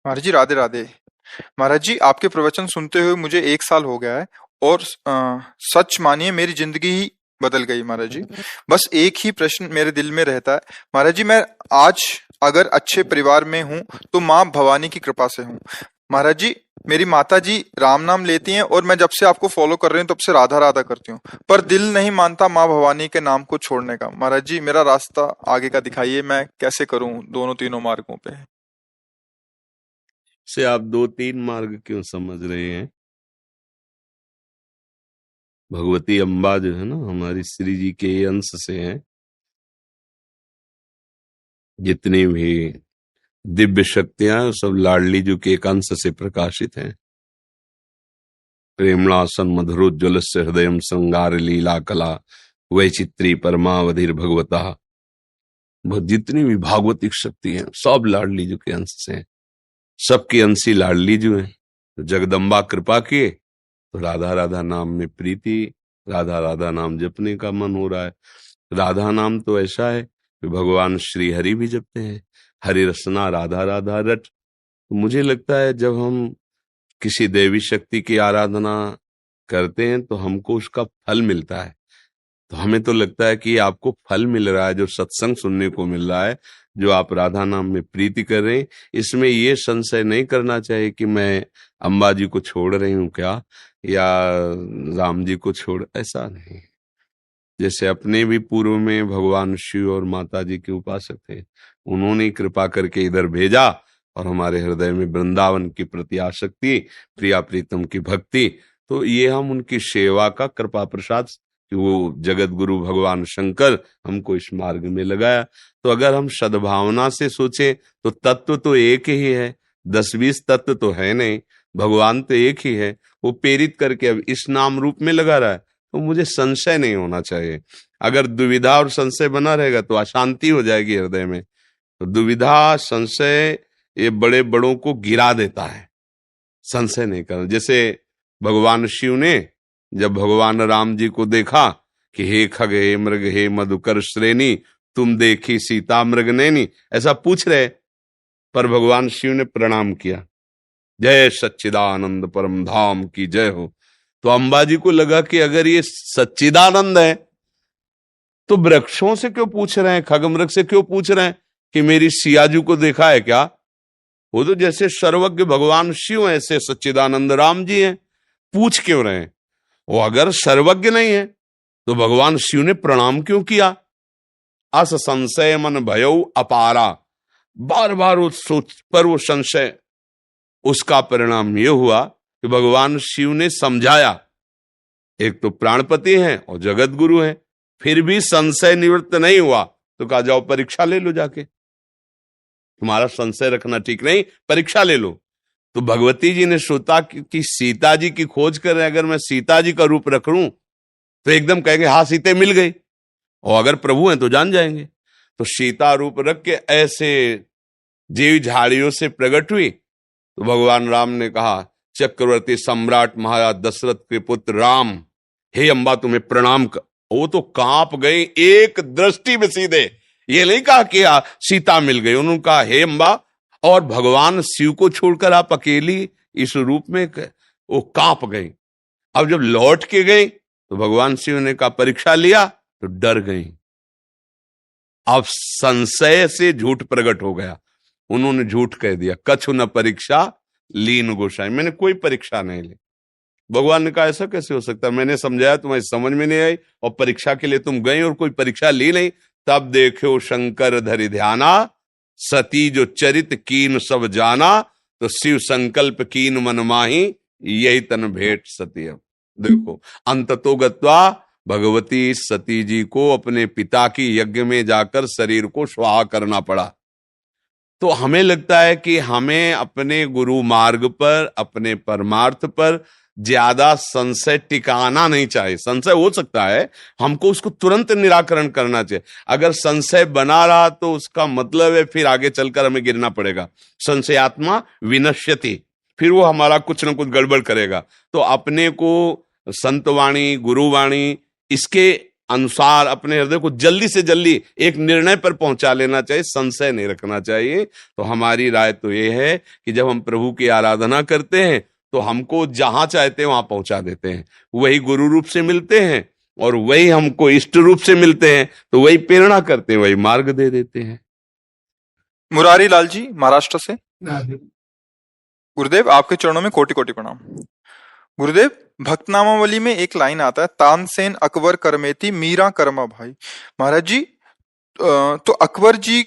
महाराज जी राधे राधे। महाराज जी आपके प्रवचन सुनते हुए मुझे 1 साल हो गया है और सच मानिए मेरी जिंदगी ही बदल गई महाराज जी। बस एक ही प्रश्न मेरे दिल में रहता है महाराज जी, मैं आज अगर अच्छे परिवार में हूँ तो माँ भवानी की कृपा से हूँ। महाराज जी मेरी माता जी राम नाम लेती हैं और मैं जब से आपको फॉलो कर रही हूँ तब से राधा राधा करती हूँ, पर दिल नहीं मानता माँ भवानी के नाम को छोड़ने का। महाराज जी मेरा रास्ता आगे का दिखाइए, मैं कैसे करूँ दोनों तीनों मार्गों पे। से आप 2-3 मार्ग क्यों समझ रहे हैं? भगवती अम्बा जो है ना, हमारी श्री जी के अंश से हैं। जितनी भी दिव्य शक्तियां सब लाडली जी के एक अंश से प्रकाशित हैं। प्रेमणासन मधुरोज्ज्वल से हृदय श्रृंगार लीला कला वैचित्री परमावधिर भगवता। जितनी भी भागवतिक शक्ति है सब लाडली जी के अंश से हैं। सबके अंशी लाडली जी हैं। तो जगदम्बा कृपा किए तो राधा राधा नाम में प्रीति, राधा राधा नाम जपने का मन हो रहा है। राधा नाम तो ऐसा है कि भगवान श्री हरि भी जपते हैं, हरि रसना राधा राधा रट। तो मुझे लगता है जब हम किसी देवी शक्ति की आराधना करते हैं तो हमको उसका फल मिलता है। तो हमें तो लगता है कि आपको फल मिल रहा है, जो सत्संग सुनने को मिल रहा है, जो आप राधा नाम में प्रीति कर रहे हैं, इसमें ये संशय नहीं करना चाहिए कि मैं अम्बा जी को छोड़ रही हूँ क्या, या राम जी को छोड़, ऐसा नहीं। जैसे अपने भी पूर्व में भगवान शिव और माता जी के उपासक थे, उन्होंने कृपा करके इधर भेजा और हमारे हृदय में वृंदावन की प्रति आसक्ति, प्रिया प्रीतम की भक्ति। तो ये हम उनकी सेवा का कृपा प्रसाद कि वो जगत गुरु भगवान शंकर हमको इस मार्ग में लगाया। तो अगर हम सद्भावना से सोचें तो तत्व तो एक ही है, 10-20 तत्व तो है नहीं, भगवान तो एक ही है। वो प्रेरित करके अब इस नाम रूप में लगा रहा है, तो मुझे संशय नहीं होना चाहिए। अगर दुविधा और संशय बना रहेगा तो अशांति हो जाएगी हृदय में। तो दुविधा संशय ये बड़े बड़ों को गिरा देता है, संशय नहीं करना। जैसे भगवान शिव ने जब भगवान राम जी को देखा कि हे खग हे मृग हे मधुकर श्रेणी तुम देखी सीता मृग नैनी, ऐसा पूछ रहे, पर भगवान शिव ने प्रणाम किया, जय सच्चिदानंद परम धाम की जय हो। तो अंबाजी को लगा कि अगर ये सच्चिदानंद है तो वृक्षों से क्यों पूछ रहे हैं, खग मृग से क्यों पूछ रहे हैं कि मेरी सियाजू को देखा है क्या? वो तो जैसे सर्वज्ञ भगवान शिव ऐसे सच्चिदानंद राम जी हैं, पूछ क्यों रहे हैं? वो अगर सर्वज्ञ नहीं है तो भगवान शिव ने प्रणाम क्यों किया? अस संशय मन भयउ अपारा, बार बार उस सोच पर वो संशय, उसका परिणाम ये हुआ कि भगवान शिव ने समझाया। एक तो प्राणपति हैं और जगत गुरु हैं, फिर भी संशय निवृत्त नहीं हुआ तो कहा जाओ परीक्षा ले लो, जाके तुम्हारा संशय रखना ठीक नहीं, परीक्षा ले लो। तो भगवती जी ने सोचा कि सीता जी की खोज कर रहे हैं, अगर मैं सीता जी का रूप रख लूं तो एकदम कहेंगे हाँ सीते मिल गई, और अगर प्रभु हैं तो जान जाएंगे। तो सीता रूप रख के ऐसे जीव झाड़ियों से प्रकट हुई। तो भगवान राम ने कहा, चक्रवर्ती सम्राट महाराज दशरथ के पुत्र राम, हे अम्बा तुम्हें प्रणाम कर। वो तो कांप गई एक दृष्टि में सीधे, ये नहीं कहा कि सीता मिल गई, उन्होंने कहा हे अम्बा, और भगवान शिव को छोड़कर आप अकेली इस रूप में, वो कांप गई। अब जब लौट के गई तो भगवान शिव ने कहा परीक्षा लिया, तो डर गई। अब संशय से झूठ प्रकट हो गया, उन्होंने झूठ कह दिया, कछु न परीक्षा लीन गोसाई, मैंने कोई परीक्षा नहीं ली। भगवान ने कहा ऐसा कैसे हो सकता है, मैंने समझाया तुम्हें समझ में नहीं आई, और परीक्षा के लिए तुम गई और कोई परीक्षा ली नहीं। तब देखो शंकर धरि ध्याना, सती जो चरित कीन सब जाना, तो शिव संकल्प कीन मन माही, यही तन भेंट सती। अब देखो अंततो गत्वा भगवती सती जी को अपने पिता की यज्ञ में जाकर शरीर को स्वाहा करना पड़ा। तो हमें लगता है कि हमें अपने गुरु मार्ग पर, अपने परमार्थ पर ज्यादा संशय टिकाना नहीं चाहिए। संशय हो सकता है, हमको उसको तुरंत निराकरण करना चाहिए। अगर संशय बना रहा तो उसका मतलब है फिर आगे चलकर हमें गिरना पड़ेगा। संशयात्मा विनश्यति, फिर वो हमारा कुछ न कुछ गड़बड़ करेगा। तो अपने को संतवाणी, गुरुवाणी, इसके अनुसार अपने हृदय को जल्दी से जल्दी एक निर्णय पर पहुंचा लेना चाहिए, संशय नहीं रखना चाहिए। तो हमारी राय तो ये है कि जब हम प्रभु की आराधना करते हैं तो हमको जहां चाहते हैं वहां पहुंचा देते हैं, वही गुरु रूप से मिलते हैं और वही हमको इष्ट रूप से मिलते हैं, तो वही प्रेरणा करते हैं, वही मार्ग दे देते हैं। मुरारी लाल जी महाराष्ट्र से। गुरुदेव आपके चरणों में कोटि कोटि प्रणाम। गुरुदेव, भक्तनामावली में एक लाइन आता है, तानसेन अकबर करमेती मीरा करमा भाई। महाराज जी, तो अकबर जी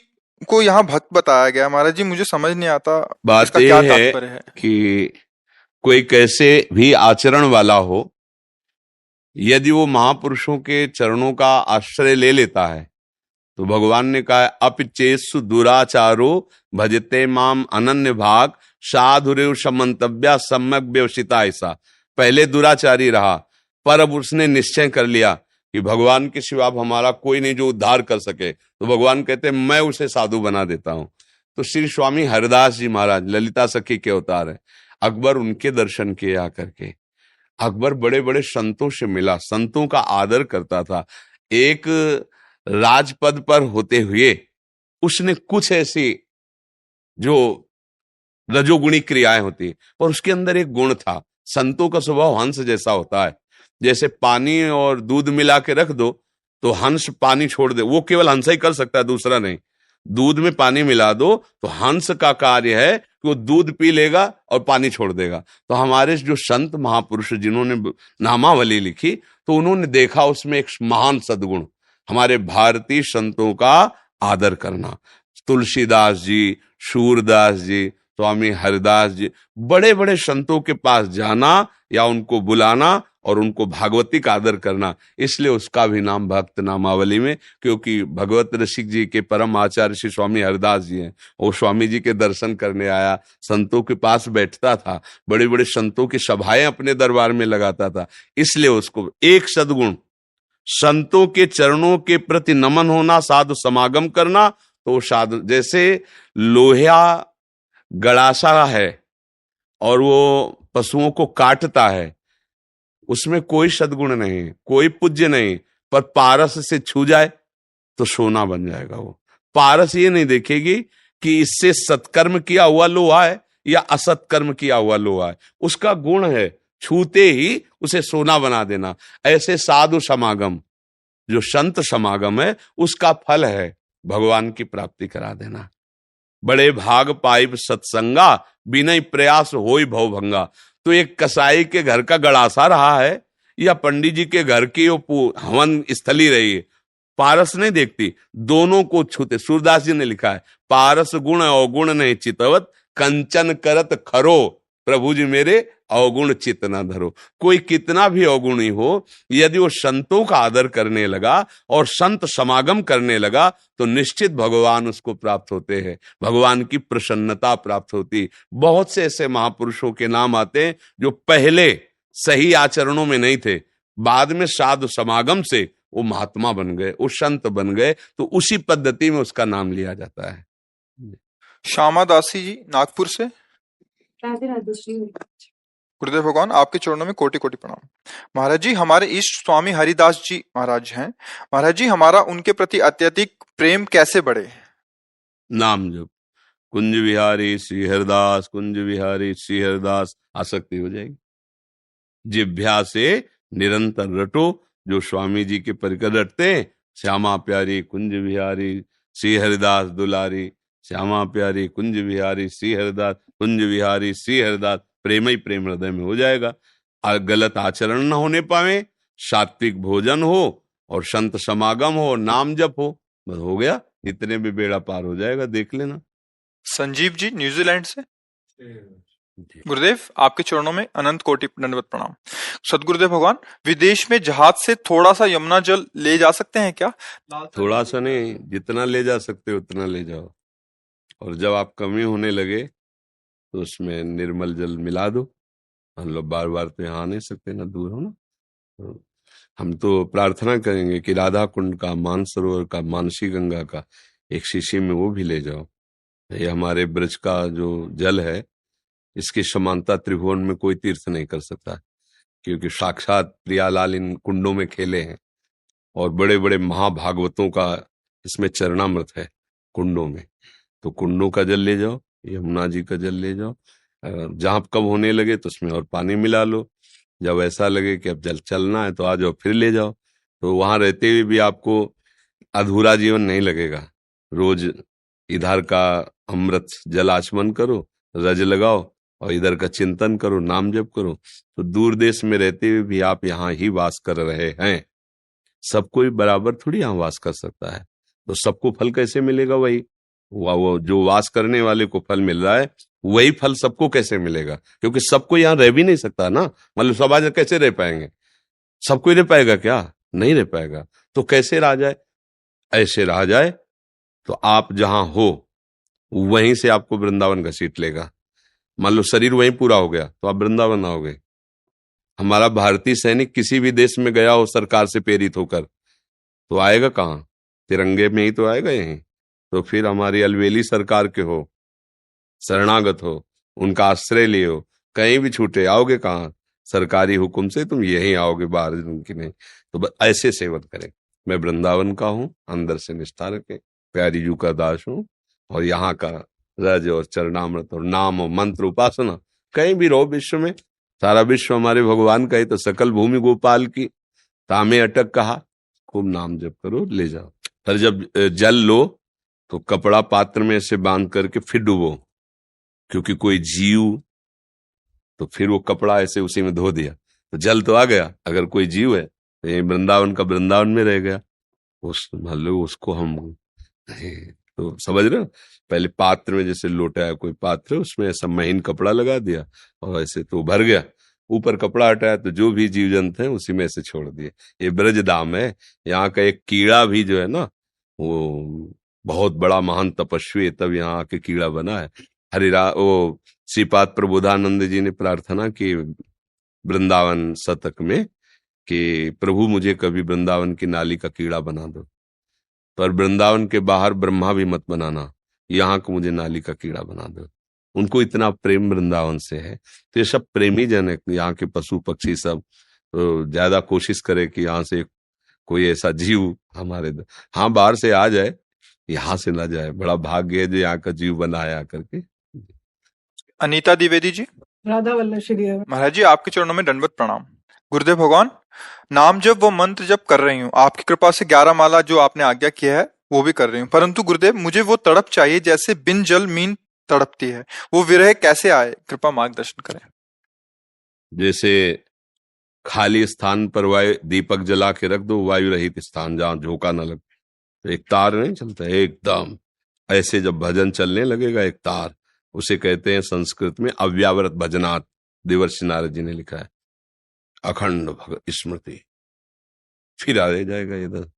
को यहाँ भक्त बताया गया। महाराज जी मुझे समझ नहीं आता बात इसका ये क्या है तात्पर्य है कि कोई कैसे भी आचरण वाला हो, यदि वो महापुरुषों के चरणों का आश्रय ले लेता है तो भगवान ने कहा, अपिचेसु दुराचारो भजते माम अनन्य भाग साधुरेव समंतव्या सम्यक व्यवसिता। ऐसा पहले दुराचारी रहा, पर अब उसने निश्चय कर लिया कि भगवान के सिवा अब हमारा कोई नहीं जो उद्धार कर सके, तो भगवान कहते मैं उसे साधु बना देता हूं। तो श्री स्वामी हरिदास जी महाराज ललिता सखी के अवतार है, अकबर उनके दर्शन किए आकर के। अकबर बड़े बड़े संतों से मिला, संतों का आदर करता था। एक राजपद पर होते हुए उसने कुछ ऐसी जो रजोगुणी क्रियाएं होती, और उसके अंदर एक गुण था। संतों का स्वभाव हंस जैसा होता है, जैसे पानी और दूध मिला के रख दो तो हंस पानी छोड़ दे, वो केवल हंस ही कर सकता है, दूसरा नहीं। दूध में पानी मिला दो तो हंस का कार्य है कि वो दूध पी लेगा और पानी छोड़ देगा। तो हमारे जो संत महापुरुष जिन्होंने नामावली लिखी, तो उन्होंने देखा उसमें एक महान सद्गुण, हमारे भारतीय संतों का आदर करना। तुलसीदास जी, सूरदास जी, स्वामी हरिदास जी, बड़े बड़े संतों के पास जाना या उनको बुलाना और उनको भागवतिक आदर करना, इसलिए उसका भी नाम भक्त नामावली में, क्योंकि भगवत रसिक जी के परम आचार्य श्री स्वामी हरिदास जी हैं। वो स्वामी जी के दर्शन करने आया, संतों के पास बैठता था, बड़े बड़े संतों की सभाएं अपने दरबार में लगाता था, इसलिए उसको एक सद्गुण, संतों के चरणों के प्रति नमन होना, साधु समागम करना। तो साधु जैसे लोहिया गड़ासा है और वो पशुओं को काटता है, उसमें कोई सद्गुण नहीं, कोई पूज्य नहीं, पर पारस से छू जाए तो सोना बन जाएगा। वो पारस ये नहीं देखेगी कि इससे सत्कर्म किया हुआ लोहा है या असत्कर्म किया हुआ लोहा है, उसका गुण है छूते ही उसे सोना बना देना। ऐसे साधु समागम, जो संत समागम है, उसका फल है भगवान की प्राप्ति करा देना। बड़े भाग पाइब सत्संगा, बिनय प्रयास होई भवभंगा। तो एक कसाई के घर का गड़ासा रहा है या पंडित जी के घर की हवन स्थली रही है, पारस नहीं देखती, दोनों को छूते। सूरदास जी ने लिखा है, पारस गुण अवगुण नहीं चितवत, कंचन करत खरो, प्रभु जी मेरे अवगुण चित न धरो। कोई कितना भी अवगुणी हो, यदि वो संतों का आदर करने लगा और संत समागम करने लगा तो निश्चित भगवान उसको प्राप्त होते हैं, भगवान की प्रसन्नता प्राप्त होती। बहुत से ऐसे महापुरुषों के नाम आते हैं जो पहले सही आचरणों में नहीं थे, बाद में साधु समागम से वो महात्मा बन गए, वो संत बन गए, तो उसी पद्धति में उसका नाम लिया जाता है। श्यामा दासी जी नागपुर से। राधे राधे श्री गुरुदेव भगवान आपके चरणों में कोटि कोटि प्रणाम। महाराज जी, हमारे इष्ट स्वामी हरिदास जी महाराज हैं। महाराज जी, हमारा उनके प्रति अत्यधिक प्रेम कैसे बढ़े? नाम जप, कुंज विहारी श्री हरिदास, कुंज विहारी श्री हरिदास, आसक्ति हो जाएगी। जिभ्या से निरंतर रटो, जो स्वामी जी के परिकर रटते हैं, श्यामा प्यारी कुंज विहारी श्री हरिदास दुलारी, श्यामा प्यारी कुंज विहारी श्री हरिदास, कुंज विहारी श्री हरिदास, प्रेम ही प्रेम हृदय में हो जाएगा। गलत आचरण न होने पावे, सात्विक भोजन हो और संत समागम हो, नाम जप हो, बस हो गया, इतने भी बेड़ा पार हो जाएगा, देख लेना। संजीव जी न्यूजीलैंड से। गुरुदेव आपके चरणों में अनंत कोटि दंडवत प्रणाम। सदगुरुदेव भगवान, विदेश में जहाज से थोड़ा सा यमुना जल ले जा सकते हैं क्या? थोड़ा सा नहीं, जितना ले जा सकते उतना ले जाओ, और जब आप कमी होने लगे तो उसमें निर्मल जल मिला दो। हम लोग बार बार तो यहाँ आ नहीं सकते, ना दूर हो ना, तो हम तो प्रार्थना करेंगे कि राधा कुंड का, मानसरोवर का, मानसी गंगा का एक शीशी में वो भी ले जाओ। ये हमारे ब्रज का जो जल है, इसकी समानता त्रिभुवन में कोई तीर्थ नहीं कर सकता। क्योंकि साक्षात प्रियालाल इन कुंडों में खेले हैं और बड़े बड़े महाभागवतों का इसमें चरणामृत है कुंडों में। तो कुंडों का जल ले जाओ, यमुना जी का जल ले जाओ, जहां कब होने लगे तो उसमें और पानी मिला लो, जब ऐसा लगे कि अब जल चलना है तो आ जाओ फिर ले जाओ। तो वहां रहते हुए भी आपको अधूरा जीवन नहीं लगेगा। रोज इधर का अमृत जल आचमन करो, रज लगाओ और इधर का चिंतन करो, नाम जप करो, तो दूर देश में रहते हुए भी आप यहाँ ही वास कर रहे हैं। सब कोई बराबर थोड़ी यहाँ वास कर सकता है, तो सबको फल कैसे मिलेगा? वही वो जो वास करने वाले को फल मिल रहा है वही फल सबको कैसे मिलेगा? क्योंकि सबको यहाँ रह भी नहीं सकता ना, मतलब सब आज कैसे रह पाएंगे? सब कोई रह पाएगा क्या? नहीं रह पाएगा। तो कैसे रहा जाए? ऐसे रहा जाए तो आप जहां हो वहीं से आपको वृंदावन घसीट लेगा। मान लो शरीर वहीं पूरा हो गया तो आप वृंदावन आओगे। हमारा भारतीय सैनिक किसी भी देश में गया हो सरकार से प्रेरित होकर तो आएगा कहाँ? तिरंगे में ही तो आएगा यहीं। तो फिर हमारी अलवेली सरकार के हो, शरणागत हो, उनका आश्रय लिए हो, कहीं भी छूटे आओगे कहाँ? सरकारी हुक्म से तुम यहीं आओगे, बाहर की नहीं। तो बस ऐसे सेवन करें। मैं वृंदावन का हूँ, अंदर से निष्ठा रखें, प्यारी जू का दास हूँ और यहाँ का रज और चरणामृत और नाम और मंत्र उपासना कहीं भी रहो विश्व में, सारा विश्व हमारे भगवान का ही, तो सकल भूमि गोपाल की तामे अटक कहा, खूब नाम जप करो, ले जाओ। पर जब जल लो तो कपड़ा पात्र में से बांध करके फिर डुबो, क्योंकि कोई जीव तो फिर वो कपड़ा ऐसे उसी में धो दिया तो जल तो आ गया। अगर कोई जीव है तो ये वृंदावन का वृंदावन में रह गया, उस मान लो उसको हम तो समझ रहे हो। पहले पात्र में जैसे लोटा है कोई पात्र, उसमें ऐसा महीन कपड़ा लगा दिया और ऐसे तो भर गया, ऊपर कपड़ा हटाया तो जो भी जीव जंतु है उसी में से छोड़ दिए। ये ब्रज धाम है। यहाँ का एक कीड़ा भी जो है ना, वो बहुत बड़ा महान तपस्वी है, तब यहाँ आके कीड़ा बना है। वो श्रीपाद प्रबोधानंद जी ने प्रार्थना की वृंदावन शतक में कि प्रभु मुझे कभी वृंदावन की नाली का कीड़ा बना दो, पर वृंदावन के बाहर ब्रह्मा भी मत बनाना, यहाँ को मुझे नाली का कीड़ा बना दो। उनको इतना प्रेम वृंदावन से है। तो ये सब प्रेमी जन है, यहाँ के पशु पक्षी सब। तो ज्यादा कोशिश करे कि यहाँ से कोई ऐसा जीव हमारे हाँ बाहर से आ जाए, यहाँ से ना जाए। बड़ा भाग्य है जो यहाँ का जीव बनाया करके। अनीता द्विवेदी जी। राधा वल्लभ श्री देव। महाराज जी आपके चरणों में दंडवत प्रणाम। गुरुदेव भगवान, नाम जप व मंत्र जप कर रही हूँ, आपकी कृपा से 11 माला जो आपने आज्ञा किया है वो भी कर रही हूँ, परंतु गुरुदेव मुझे वो तड़प चाहिए जैसे बिन जल मीन तड़पती है, वो विरह कैसे आए? कृपा मार्गदर्शन करें। जैसे खाली स्थान पर वायु दीपक जला के रख दो, वायु रहित स्थान जहां झोंका न लगे, तो एक तार नहीं चलता एकदम ऐसे। जब भजन चलने लगेगा एक तार, उसे कहते हैं संस्कृत में अव्यावृत भजनात्। देवर्षि नारद जी ने लिखा है अखंड स्मृति। फिर आ जाएगा इधर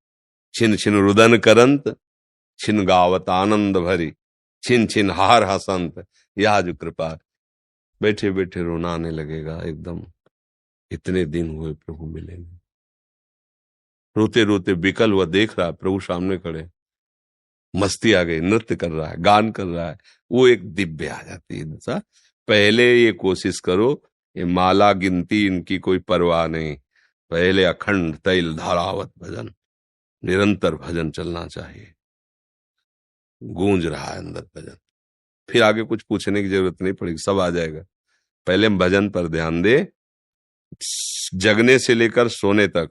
छिन छिन रुदन करंत, छिन गावत आनंद भरी, छिन छिन हार हसंत, यह जो कृपा। बैठे बैठे रोना आने लगेगा एकदम, इतने दिन हुए प्रभु मिले नहीं। रोते रोते विकल हुआ देख रहा है प्रभु सामने खड़े, मस्ती आ गई, नृत्य कर रहा है, गान कर रहा है, वो एक दिव्य आ जाती है दशा। पहले ये कोशिश करो, ये माला गिनती इनकी कोई परवाह नहीं, पहले अखंड तैल धारावत भजन, निरंतर भजन चलना चाहिए। गूंज रहा है अंदर भजन, फिर आगे कुछ पूछने की जरूरत नहीं पड़ेगी, सब आ जाएगा। पहले हम भजन पर ध्यान दे, जगने से लेकर सोने तक,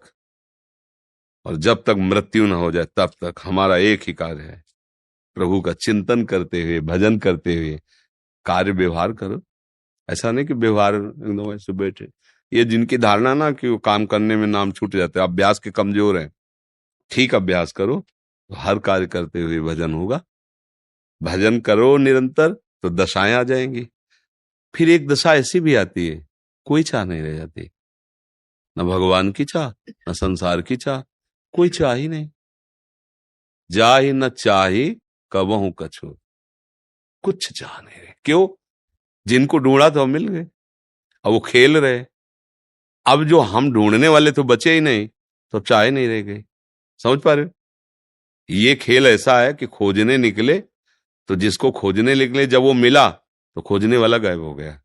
और जब तक मृत्यु न हो जाए तब तक हमारा एक ही कार्य है, प्रभु का चिंतन करते हुए भजन करते हुए कार्य व्यवहार करो। ऐसा नहीं कि व्यवहार एकदम ऐसे बैठे। ये जिनकी धारणा ना कि वो काम करने में नाम छूट जाते हैं, अभ्यास के कमजोर हैं। ठीक अभ्यास करो तो हर कार्य करते हुए भजन होगा। भजन करो निरंतर तो दशाएं आ जाएंगी। फिर एक दशा ऐसी भी आती है, कोई चाह नहीं रह जाती, न भगवान की चाह न संसार की चाह, कोई चाह ही नहीं। जा ही न चाही कबहू कछु, कुछ चाह नहीं रहे। क्यों? जिनको ढूंढा तो मिल गए, अब वो खेल रहे। अब जो हम ढूंढने वाले तो बचे ही नहीं, तो चाहे नहीं रह गए। समझ पा रहे हो? ये खेल ऐसा है कि खोजने निकले तो जिसको खोजने निकले जब वो मिला तो खोजने वाला गायब हो गया,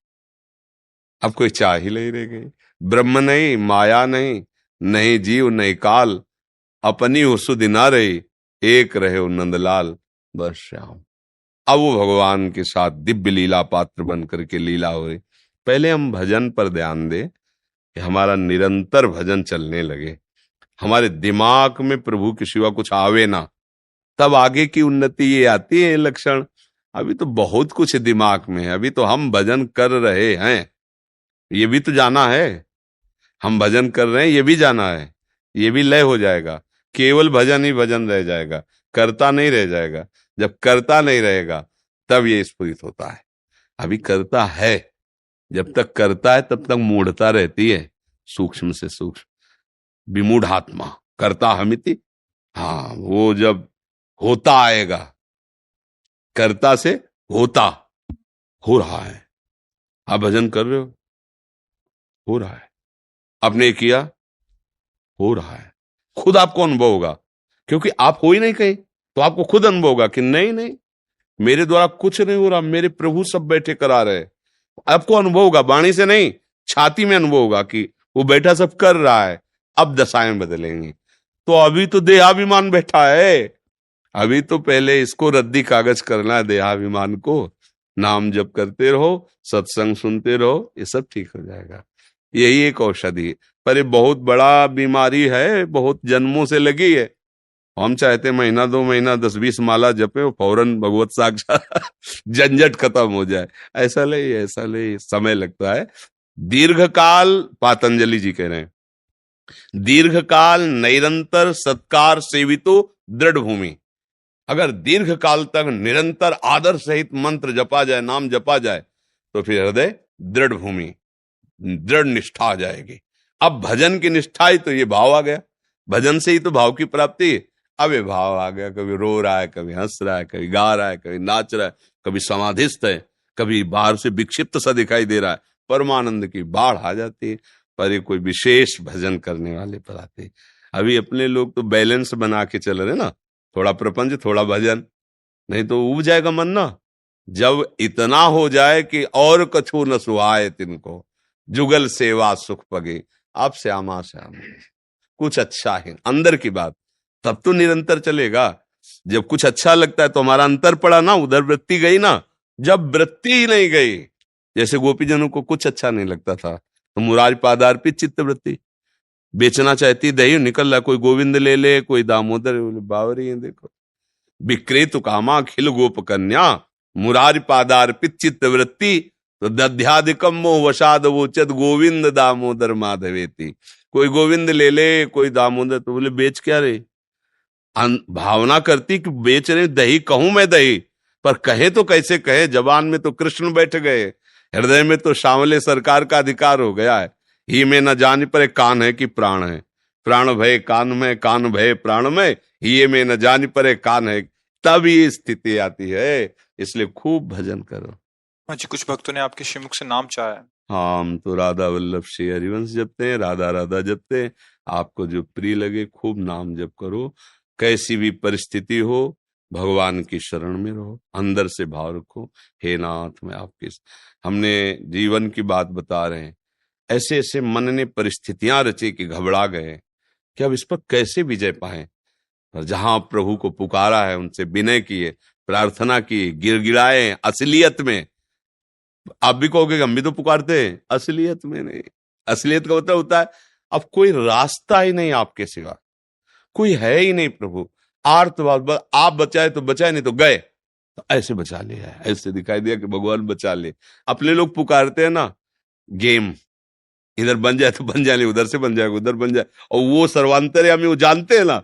अब कोई चाह ही नहीं रह गई। ब्रह्म नहीं, माया नहीं, नहीं जीव नहीं काल, अपनी हो सुध ना रही, एक रहे हो नंदलाल। बस श्याम। अब वो भगवान के साथ दिव्य लीला पात्र बन करके लीला हो रही। पहले हम भजन पर ध्यान दें कि हमारा निरंतर भजन चलने लगे, हमारे दिमाग में प्रभु के सिवा कुछ आवे ना, तब आगे की उन्नति ये आती है लक्षण। अभी तो बहुत कुछ दिमाग में है, अभी तो हम भजन कर रहे हैं, ये भी तो जाना है। हम भजन कर रहे हैं, ये भी जाना है, ये भी लय हो जाएगा। केवल भजन ही भजन रह जाएगा, करता नहीं रह जाएगा। जब करता नहीं रहेगा तब ये स्फुरित होता है। अभी करता है, जब तक करता है तब तक मूढ़ता रहती है, सूक्ष्म से सूक्ष्म विमूढ़ात्मा करता हमिति। हाँ, वो जब होता आएगा, करता से होता हो रहा है। आप भजन कर रहे हो रहा है, आपने किया, हो रहा है, खुद आपको अनुभव होगा, क्योंकि आप हो ही नहीं कहीं, तो आपको खुद अनुभव होगा कि नहीं नहीं मेरे द्वारा कुछ नहीं हो रहा, मेरे प्रभु सब बैठे करा रहे। आपको अनुभव होगा, वाणी से नहीं, छाती में अनुभव होगा कि वो बैठा सब कर रहा है। अब दशाएं बदलेंगी। तो अभी तो देहाभिमान बैठा है, अभी तो पहले इसको रद्दी कागज करना है, देहाभिमान को। नाम जप करते रहो, सत्संग सुनते रहो, ये सब ठीक हो जाएगा। यही एक औषधि है, पर ये बहुत बड़ा बीमारी है, बहुत जन्मों से लगी है। हम चाहते महीना 2 महीना 10-20 माला जपे और फौरन भगवत साक्षात झंझट खत्म हो जाए। ऐसा ले समय लगता है। दीर्घ काल, पातंजलि जी कह रहे हैं, दीर्घ काल निरंतर सत्कार सेवितो दृढ़ भूमि। अगर दीर्घ काल तक निरंतर आदर सहित मंत्र जपा जाए, नाम जपा जाए, तो फिर हृदय दृढ़ भूमि, दृढ़ निष्ठा आ जाएगी। अब भजन की निष्ठा ही तो ये भाव आ गया, भजन से ही तो भाव की प्राप्ति है। अब ये भाव आ गया, कभी रो रहा है, कभी हंस रहा है, कभी गा रहा है, कभी नाच रहा है, कभी समाधिस्थ है, कभी बाहर से विक्षिप्त सा दिखाई दे रहा है। परमानंद की बाढ़ आ जाती है, पर ये कोई विशेष भजन करने वाले पर आते हैं। अभी अपने लोग तो बैलेंस बना के चल रहे ना, थोड़ा प्रपंच थोड़ा भजन, नहीं तो उब जाएगा मन ना। जब इतना हो जाए कि और कछु न सुहाए तिनको, जुगल सेवा सुख पगे, आप श्यामा श्यामा, कुछ अच्छा है अंदर की बात, तब तो निरंतर चलेगा। जब कुछ अच्छा लगता है तो हमारा अंतर पड़ा ना, उधर वृत्ति गई ना। जब वृत्ति ही नहीं गई, जैसे गोपीजनों को कुछ अच्छा नहीं लगता था, तो मुरारी पादार्पित चित्त वृत्ति, बेचना चाहती दही, निकल रहा कोई गोविंद ले ले, कोई दामोदर, बावरी है देखो। विक्रेतु कामा खिल गोप कन्या, मुरारी पादार्पित चित्त वृत्ति, तो दध्यादिकम मोह वशाद वोचत गोविंद दामोदर माधवेती। कोई गोविंद ले ले, कोई दामोदर, तो बोले बेच क्या रहे। भावना करती कि बेच रहे दही, कहूं मैं दही, पर कहे तो कैसे कहे, जबान में तो कृष्ण बैठ गए, हृदय में तो शामले सरकार का अधिकार हो गया है। ही में न जान पर कान है कि प्राण है, प्राण भय कान में, कान भय प्राण में, ही में न जान पर कान है, तब ये स्थिति आती है। इसलिए खूब भजन करो। जी, कुछ भक्तों ने आपके श्रीमुख से नाम चाहा है। हाँ, हम तो राधा वल्लभ श्री हरिवंश जपते हैं, राधा राधा जपते हैं। आपको जो प्रिय लगे खूब नाम जप करो, कैसी भी परिस्थिति हो भगवान की शरण में रहो, अंदर से भाव रखो, हे नाथ मैं आपके। हमने जीवन की बात बता रहे हैं, ऐसे ऐसे मन ने परिस्थितियां रची कि घबरा गए कि अब इस पर कैसे विजय पाए। और जहां प्रभु को पुकारा है, उनसे विनय किए, प्रार्थना की, गिड़गिड़ाए असलियत में। आप भी कहोगे हम भी तो पुकारते हैं, असलियत में नहीं। असलियत का मतलब होता है अब कोई रास्ता ही नहीं आपके सिवा, कोई है ही नहीं प्रभु। आर्तवाद, आप बचाए तो बचाए, नहीं तो गए, तो ऐसे बचा लिया है, ऐसे दिखाई दिया कि भगवान बचा ले। अपने लोग पुकारते हैं ना, गेम इधर बन जाए तो बन जाए, उधर से बन जाएगा, उधर बन जाए, और वो सर्वांतर्यामी, वो जानते हैं ना,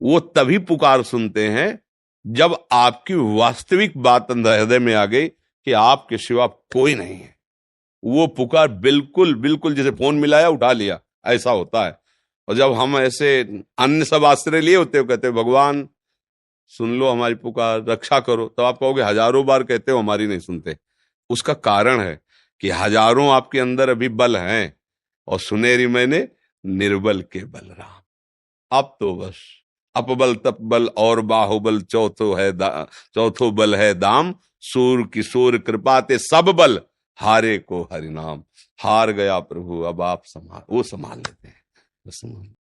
वो तभी पुकार सुनते हैं जब आपकी वास्तविक बात अंदर हृदय में आ गई कि आपके सिवा कोई नहीं है। वो पुकार बिल्कुल बिल्कुल जैसे फोन मिलाया उठा लिया, ऐसा होता है। और जब हम ऐसे अन्य सब आश्रय लिए होते हो, कहते हो भगवान सुन लो हमारी पुकार, रक्षा करो, तो आप कहोगे हजारों बार कहते हो हमारी नहीं सुनते। उसका कारण है कि हजारों आपके अंदर अभी बल हैं, और सुनेरी मैंने निर्बल के बल राम। अब तो बस अपबल तपबल और बाहुबल चौथो बल है दाम, सूर किशोर कृपाते सब बल हारे को हरिनाम। हार गया प्रभु, अब आप संभाल, वो संभाल लेते हैं, बस संभाल।